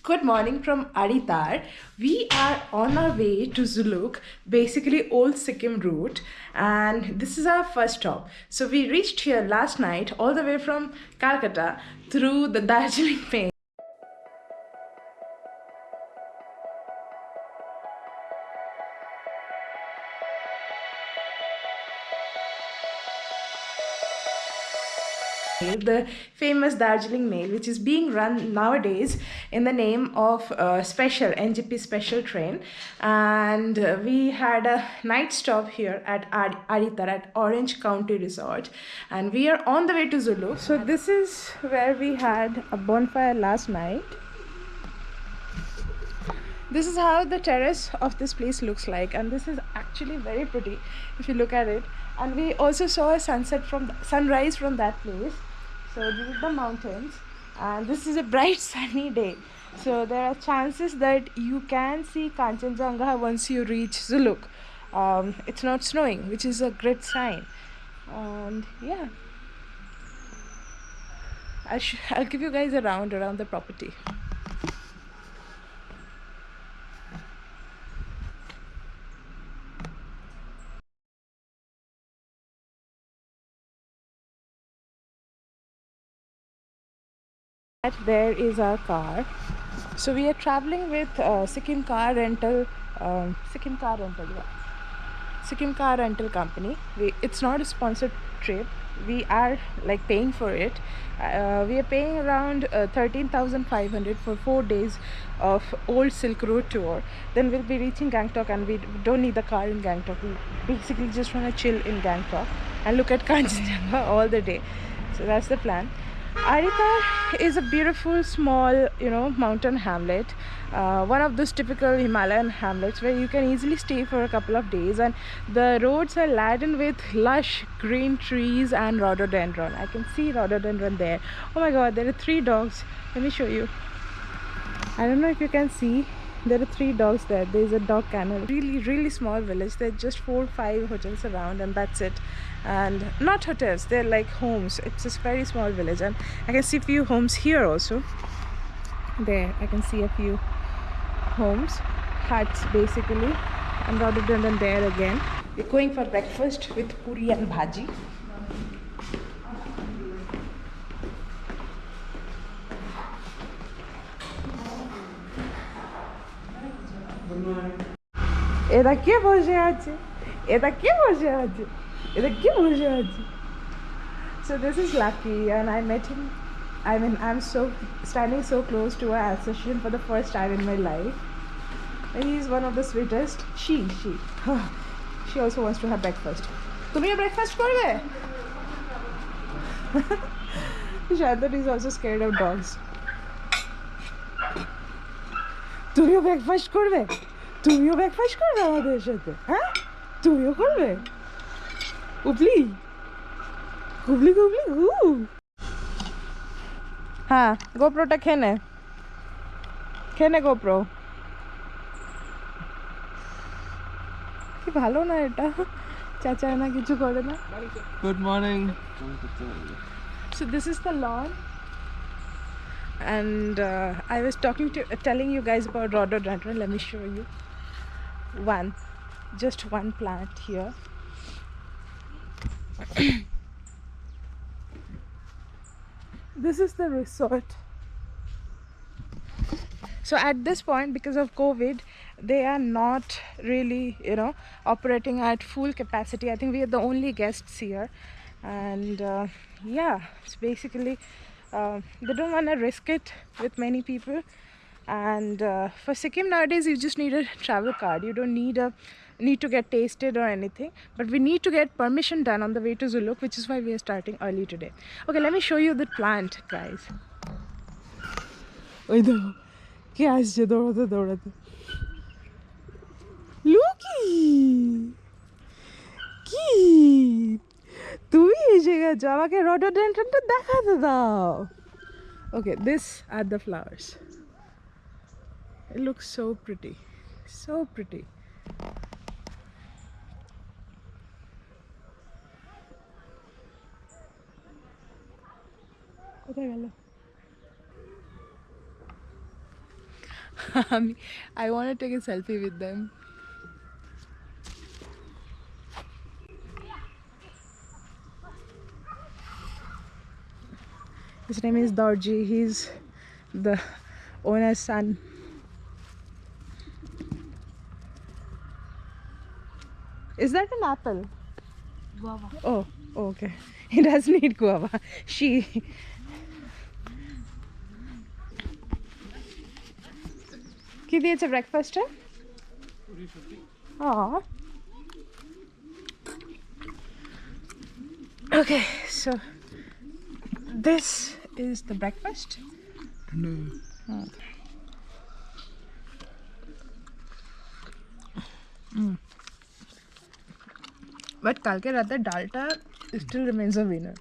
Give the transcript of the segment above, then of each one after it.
Good morning from Aritar. We are on our way to Zuluk, basically Old Sikkim route, and this is our first stop. So we reached here last night all the way from Calcutta through the Darjeeling Plain. The famous Darjeeling Mail, which is being run nowadays in the name of Special NGP Special Train, and we had a night stop here at Aritar at Orange County Resort, and we are on the way to Zulu. So this is where we had a bonfire last night. This is how the terrace of this place looks like, and this is actually very pretty if you look at it. And we also saw a sunrise from that place. So this is the mountains, and this is a bright sunny day. So there are chances that you can see Kanchenjunga once you reach Zuluk. It's not snowing, which is a great sign. And yeah, I'll give you guys a round around the property. There is our car. So we are traveling with Sikkim Car Rental, Sikkim Car Rental, yeah. Sikkim Car Rental Company. It's not a sponsored trip. We are like paying for it. We are paying around 13,500 for 4 days of Old Silk Road tour. Then we'll be reaching Gangtok, and we don't need the car in Gangtok. We basically just want to chill in Gangtok and look at Kanchenjunga all the day. So that's the plan. Aritar is a beautiful small, mountain hamlet, one of those typical Himalayan hamlets where you can easily stay for a couple of days, and the roads are laden with lush green trees and rhododendron. I can see rhododendron there. Oh my god, there are 3 dogs. Let me show you. I don't know if you can see. There are 3 dogs there. There's a dog kennel. Really small village. There are just 4-5 hotels around, and that's it. And not hotels, they're like homes. It's a very small village, and I can see a few homes here also. There I can see a few homes, huts basically, and rhododendron there again. We're going for breakfast with puri and bhaji. এটা কে বসে আছে? এটা কে বসে আছে? এটা কে বসে আছে? So this is Lucky, and I met him. I mean, I'm standing so close to our association for the first time in my life. And he's one of the sweetest. She she also wants to have breakfast. তুমিও breakfast করবে? Shadad is also scared of dogs. তুমিও breakfast করবে? তুমিও breakfast করবে আমাদের সাথে? হ্যাঁ? তুমিও করবে? উপলি গুবলি গুবলি গু। হ্যাঁ, গোপ্রোটা খেনে গোপ্রো। কি ভালো না এটা, চাচা না কিছু করে না। Good morning. So this is the lawn, and I was telling you guys about rhododendron. Let me show you just one plant here. This is the resort. So at this point, because of COVID, they are not really operating at full capacity. I think we are the only guests here, and yeah, it's basically they don't want to risk it with many people. And for Sikkim nowadays, you just need a travel card. You don't need to get tasted or anything, but we need to get permission done on the way to Zuluk, which is why we are starting early today. Okay, let me show you the plant, guys. ওই দেখো কে আসছে দৌড়াতে দৌড়াতে। লুকি, কি তুমি এসে গেছো? আমাকে রডোডেন্ড্রনটা দেখাতে দাও। Okay, these are the flowers. It looks so pretty, so pretty. কোথায় গেল? I want to take a selfie with them. His name is Dorji. He's the owner's son. Is that an apple? Guava. Oh, okay. He doesn't eat guava. She. কি দিয়েছে ব্রেকফাস্টে? Aw. Okay, so this is the breakfast. No. But kalke rate dalta still remains a winner.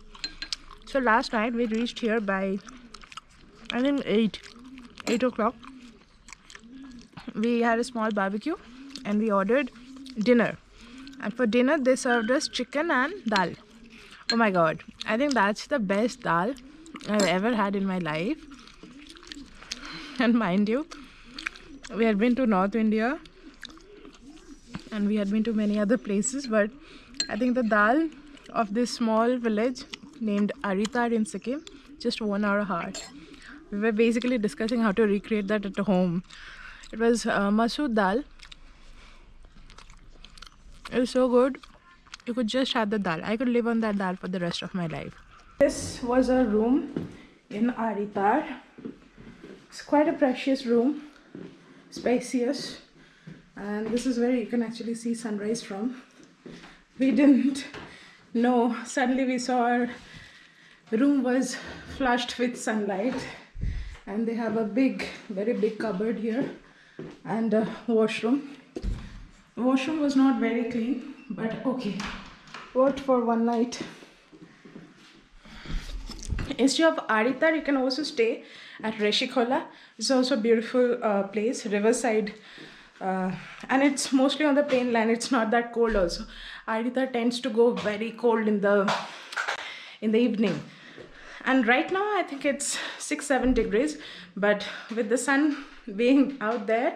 So last night we reached here by I think 8 o'clock. We had a small barbecue and we ordered dinner. And for dinner they served us chicken and dal. Oh my god, I think that's the best dal I've ever had in my life. And mind you, we had been to North India and we had been to many other places, but I think the dal of this small village named Aritar in Sikkim just won our heart. We were basically discussing how to recreate that at home. It was masoor dal. It was so good. You could just have the dal. I could live on that dal for the rest of my life. This was a room in Aritar. It's quite a precious room, spacious, and this is where you can actually see sunrise from. We didn't know. Suddenly we saw our room was flushed with sunlight, and they have a very big cupboard here and a washroom. The washroom was not very clean, but okay, worked for one night. Instead of Aritar, you can also stay at Reshikhola. It's also a beautiful place, riverside, and it's mostly on the plain land. It's not that cold also. Aritar tends to go very cold in the evening, and right now I think it's 6-7 degrees, but with the sun being out there,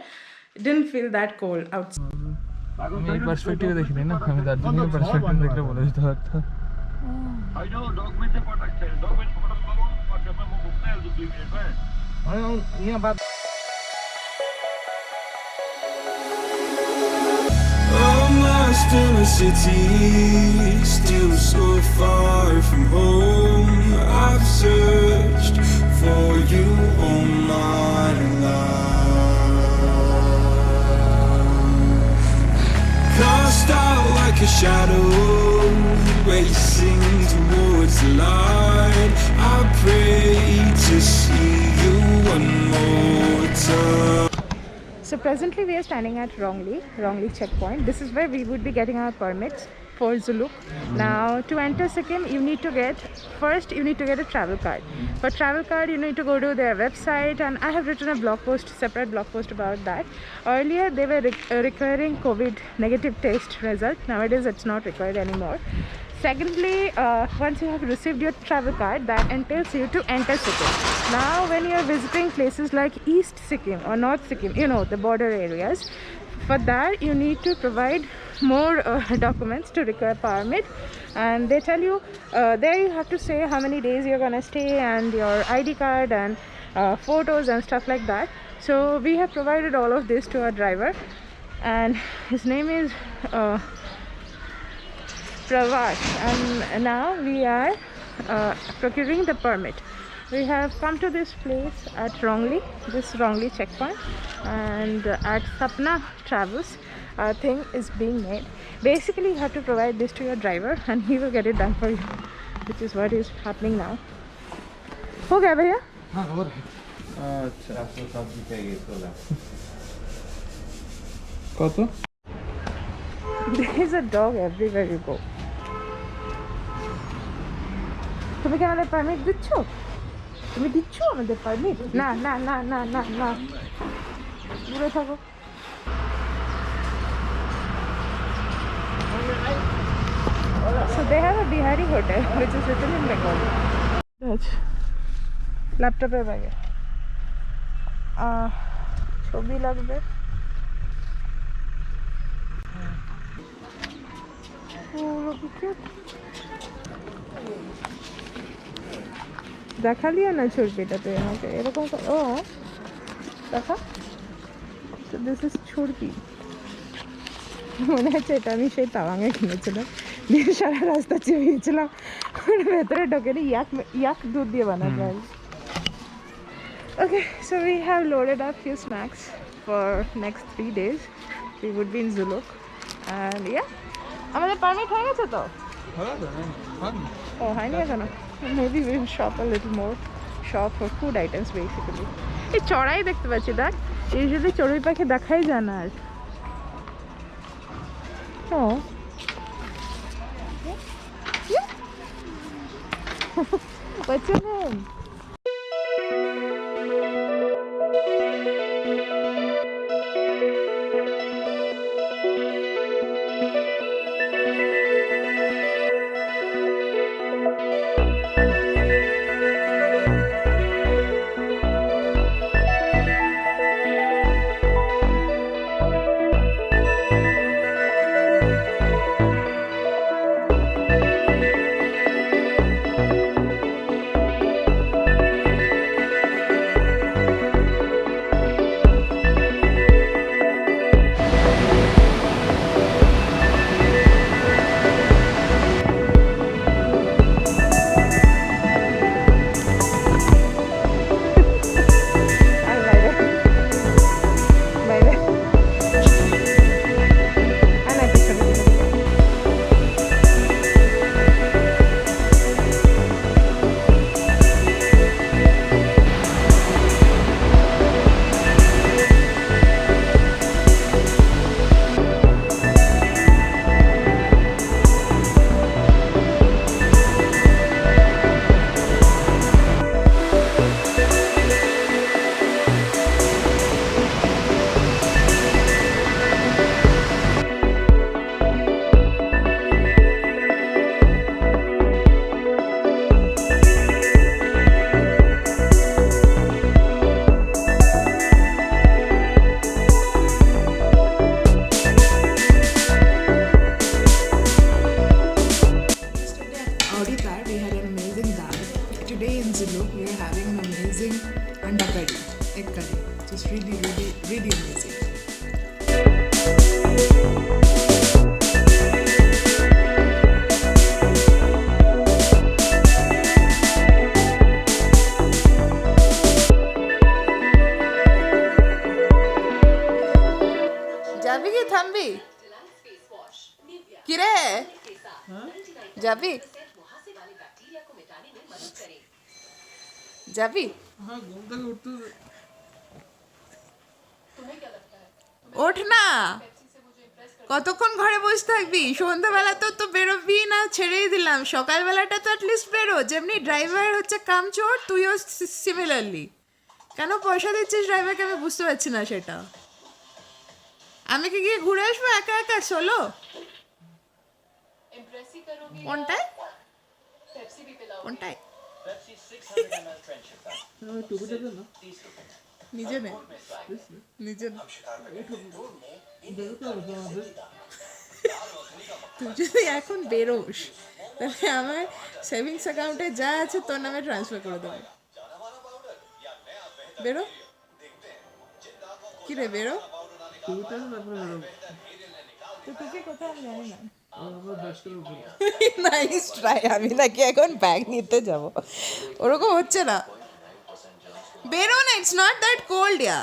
it didn't feel that cold outside. আমি এই পার্সপেক্টিভে দেখিনি না, আমি দার্জিলিং এর perspective দেখলে বলে দিতে পারতাম। I'm lost in a city, still so far from home. I've searched for you all night long. Cast out like a shadow, racing towards the light. I pray to see you one more time. So presently we are standing at Rongli checkpoint. This is where we would be getting our permits for Zuluk. Now to enter Sikkim you need to get a travel card. For travel card you need to go to their website, and I have written a separate blog post about that. Earlier they were requiring COVID negative test result. Nowadays it's not required anymore. Secondly, once you have received your travel card, that entails you to enter Sikkim. Now when you are visiting places like East Sikkim or North Sikkim, you know, the border areas, for that you need to provide more documents to require permit, and they tell you there you have to say how many days you're gonna stay and your ID card and photos and stuff like that. So we have provided all of this to our driver, and his name is Pravash, and now we are procuring the permit. We have come to this place at this Rongli checkpoint, and at Sapna Travels thing is being made. Basically you have to provide this to your driver and he will get it done for you, which is what is happening now. हो गया भैया? हाँ हो रहा है। अच्छा आपको सब्जी चाहिए तो কত? There is a dog everywhere you go. তুমি কি আমাদের পারমিট দিচ্ছ? তুমি দিচ্ছ আমাদের পারমিট? না না না না না না, দূরে থাকো। So they have a Bihari hotel which is written in Bengali. Laptop এর ব্যাগে ছবি লাগবে। দেখালিও না ছুরপিটাতে আমাকে এরকম ও দেখা। This is churpi. মনে হচ্ছে এটা আমি সেই তাওয়াঙে কিনেছিলাম, দিয়ে সারা রাস্তা চিবিয়েছিলাম, ওর ভেতরে ঢোকে নি। ইয়াক ইয়াক দুধ দিয়ে বানাতে হয়। Okay, so we have loaded up few snacks for next 3 days. We would be in Zuluk, and yeah, আমাদের পারমিট হয়ে গেছে তো? ও হয়নি এখনো। Maybe we will shop a little more, shop for food items basically. এই চড়াই দেখতে পাচ্ছি, দেখ ইউজুয়ালি চড়ুই পাখি দেখাই যায় না আর। ও what's your name? Today in Zuluk we are having an amazing anda curry, egg curry. Just really amazing. যাবি কি থামবি? কি রে যাবি? যাবি? ওঠ না, কতক্ষণ ঘরে বসে থাকবি? সন্ধ্যাবেলা তো বেরোবি না, ছেড়েই দিলাম। সকালবেলাটা তো অ্যাটলিস্ট বেরো। যেমনি ড্রাইভার হচ্ছে কামচোর, তুইও সিমিলারলি। কেন পয়সা দিচ্ছিস ড্রাইভারকে আমি বুঝতে পারছি না সেটা। আমি কি গিয়ে ঘুরে আসবো একা একা সোলো? কোনটায় কোনটায় নিজে নে নিজে নে। তুই যদি এখন বেরোস তাহলে আমার সেভিংস অ্যাকাউন্টে যা আছে তোর নামে ট্রান্সফার করে দেবো। বেরো কি রে বেরো। তোকে কোথাও আমি জানি না। Nice try. আমি নাকি এখন ব্যাগ নিতে যাব, ওরকম হচ্ছে না। বেরো না, ইটস নট দ্যাট কোল্ড ইয়া।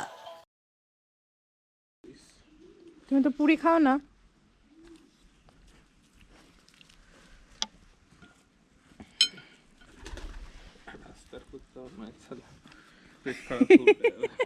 তুমি তো পুরি খাও না। पेट खराब हो गया।